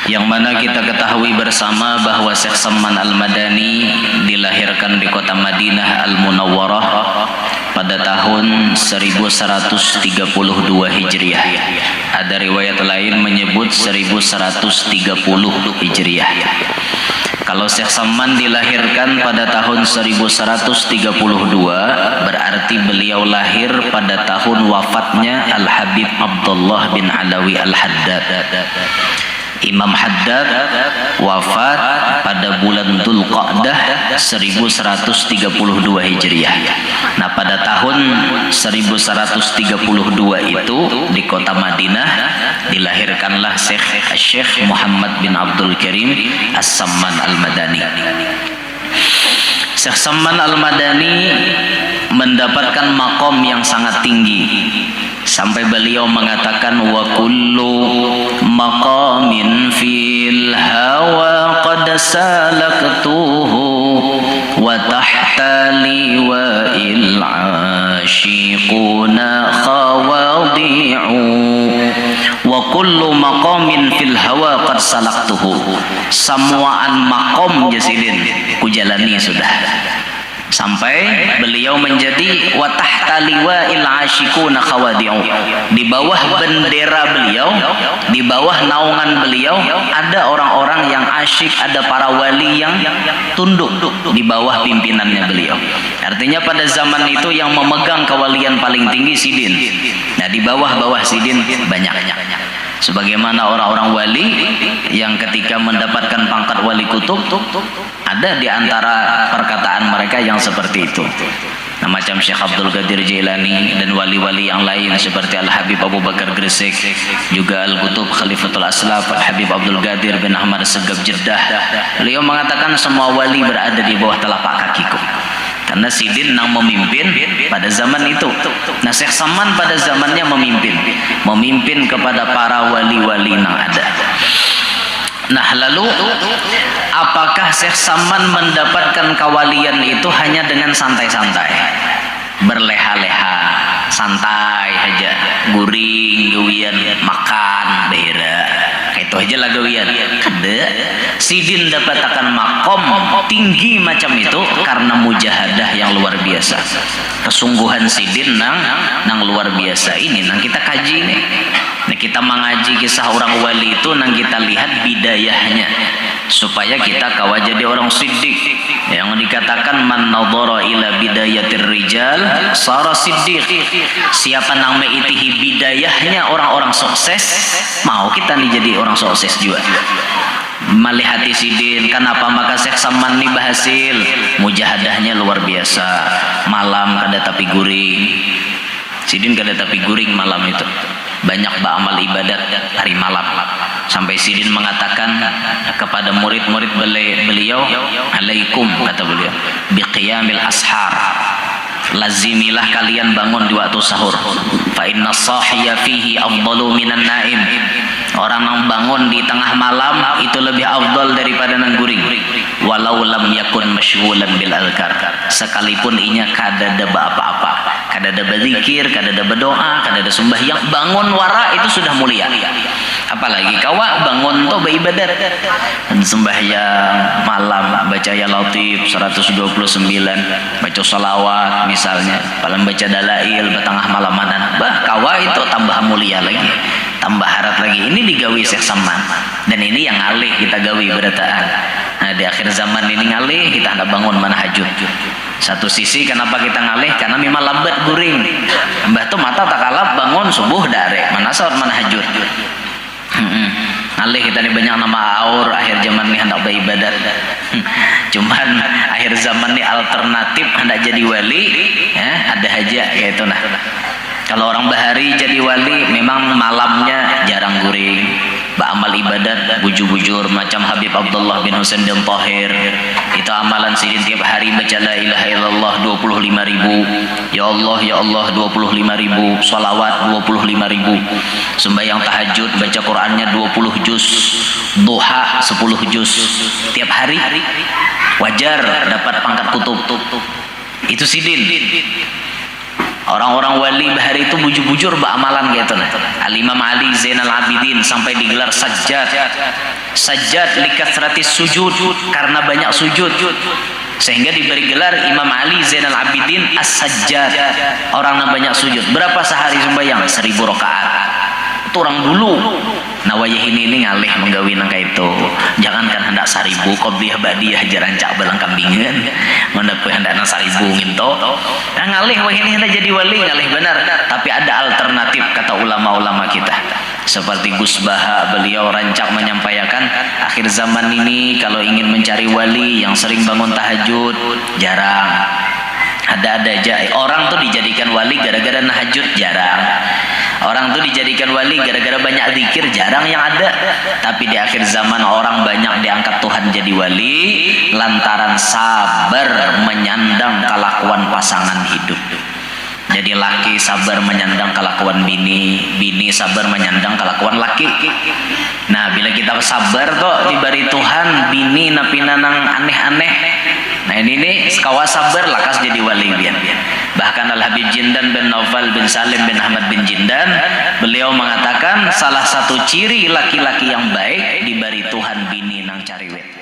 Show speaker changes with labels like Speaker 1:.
Speaker 1: yang mana kita ketahui bersama bahwa Syekh Samman Al-Madani dilahirkan di kota Madinah Al-Munawwarah pada tahun 1132 Hijriah. Ada riwayat lain menyebut 1130 Hijriah. Kalau Syekh Samman dilahirkan pada tahun 1132, berarti beliau lahir pada tahun wafatnya Al-Habib Abdullah bin Alawi Al-Haddad. Imam Haddad wafat pada bulan Dzulqa'dah 1132 Hijriah. Nah, pada tahun 1132 itu di kota Madinah dilahirkanlah Syekh Muhammad bin Abdul Karim As-Samman Al-Madani. Syekh Samman Al-Madani mendapatkan makom yang sangat tinggi sampai beliau mengatakan wa kullu maqamin fil hawa qad salaktuhu wa tahta liwa'il ashiquna khawadi'u wa kullu maqamin fil hawa qad salaktuhu. Samuaan makom jasilin kujalani sudah sampai beliau menjadi wa tahta liwa'il ashiquna khawadi'u. Di bawah bendera beliau, di bawah naungan beliau ada orang-orang yang asyik, ada para wali yang tunduk di bawah pimpinannya beliau. Artinya pada zaman itu yang memegang kewalian paling tinggi Sidin. Nah, di bawah-bawah Sidin banyak. Sebagaimana orang-orang wali yang ketika mendapatkan pangkat wali kutub, ada di antara perkataan mereka yang seperti itu. Nah, macam Syekh Abdul Qadir Jailani dan wali-wali yang lain seperti Al-Habib Abu Bakar Gresik, juga Al-Qutub Khalifatul Aslaf Al-Habib Abdul Qadir bin Ahmad Segaf Jeddah. Beliau mengatakan semua wali berada di bawah telapak kakiku. Karena Sidin yang memimpin pada zaman itu. Nah, Syekh Samman pada zamannya memimpin kepada para wali-wali yang ada. Nah, lalu apakah Syekh Samman mendapatkan kewalian itu hanya dengan santai-santai, berleha-leha, santai aja, guring, gawian, makan, behera, itu aja lah gawian? Kada. Sidin dapatkan makom tinggi macam itu karena mujahadah yang luar biasa. Kesungguhan Sidin nang luar biasa ini nang kita kaji nih. Nah, kita mengaji kisah orang wali itu nang kita lihat bidayahnya supaya kita kawa jadi orang siddiq. Yang dikatakan man nadhara ila bidayatir rijal sara siddiq. Siapa nang meitihi bidayahnya orang-orang sukses, mau kita nih jadi orang sukses juga. Malihati Sidin, kenapa maka Syekh Samman nih berhasil? Mujahadahnya luar biasa. Malam kada tapi guring. Sidin kada tapi guring malam itu. Banyak beramal ibadat hari malam. Sampai Sidin mengatakan kepada murid-murid beliau, alaikum, kata beliau, biqiyamil ashar. Lazimilah kalian bangun di waktu sahur. Fa inna sahiya fihi afdalu minan naim. Orang yang bangun di tengah malam itu lebih afdal daripada nang guring. Walau lam yakun masyghulan bil azkar. Sekalipun inya kada ada apa-apa, kada ada berzikir, kada ada berdoa, kada ada sembahyang, bangun wara itu sudah mulia. Apalagi kawa bangun tuh beribadat, sembahyang malam, baca ya Latif 129, baca salawat misalnya, paling baca dalail betengah malamanan, bah kawa itu tambah mulia lagi, tambah harat lagi. Ini digawi Syekh Samman, dan ini yang alih kita gawi berataan. Nah, di akhir zaman ini ngalih kita hendak bangun manhajud. Satu sisi kenapa kita ngalih? Karena memang lambat guring. Mbah tuh mata tak kalap bangun subuh darek mana saat manhajud. Ngalih kita ini banyak nama aur akhir zaman ini hendak beribadat. Cuman akhir zaman ini alternatif hendak jadi wali, ya, ada aja kayak itu nah. Kalau orang bahari jadi wali memang malamnya jarang guring, beramal ibadat bujur-bujur macam Habib Abdullah bin Husain bin Tahir. Itu amalan Sidin tiap hari baca la ilaha illallah 25.000, ya Allah 25.000, salawat 25.000, sembahyang tahajud baca Qur'annya 20 juz, duha 10 juz tiap hari. Wajar dapat pangkat kutub. Itu Sidin. Orang-orang wali bahari itu bujur-bujur beramalan gitu nah. Al-Imam Ali Zainal Abidin sampai digelar Sajjad. Sajjad likathratis sujud, karena banyak sujud. Sehingga diberi gelar Imam Ali Zainal Abidin As-Sajjad. Orang yang banyak sujud. Berapa sehari sembahyang? 1000 rakaat. Itu orang dulu. Nah wayah ini ngalih menggawi nangka itu. Jangankan hendak 1000 qobliyah ba'diyah jarancak belang kambingan. Mendapat hendak 1000 nginto. Nah ngalih wayah ini hendak jadi wali ngalih benar. Tapi ada alternatif kata ulama-ulama kita. Seperti Gus Baha, beliau rancak menyampaikan akhir zaman ini kalau ingin mencari wali yang sering bangun tahajud jarang. Ada-ada aja orang tuh dijadikan wali gara-gara tahajud jarang. Orang tuh dijadikan wali gara-gara banyak zikir jarang yang ada. Tapi di akhir zaman orang banyak diangkat Tuhan jadi wali lantaran sabar menyandang kelakuan pasangan hidup. Jadi laki sabar menyandang kelakuan bini, bini sabar menyandang kelakuan laki. Nah bila kita sabar kok diberi Tuhan bini napi nanang aneh-aneh. Nah ini nih sekawa sabar lakas jadi wali bian. Bahkan Al-Habib Jindan bin Naufal bin Salim bin Ahmad bin Jindan, beliau mengatakan salah satu ciri laki-laki yang baik diberi Tuhan bini nang cariwet.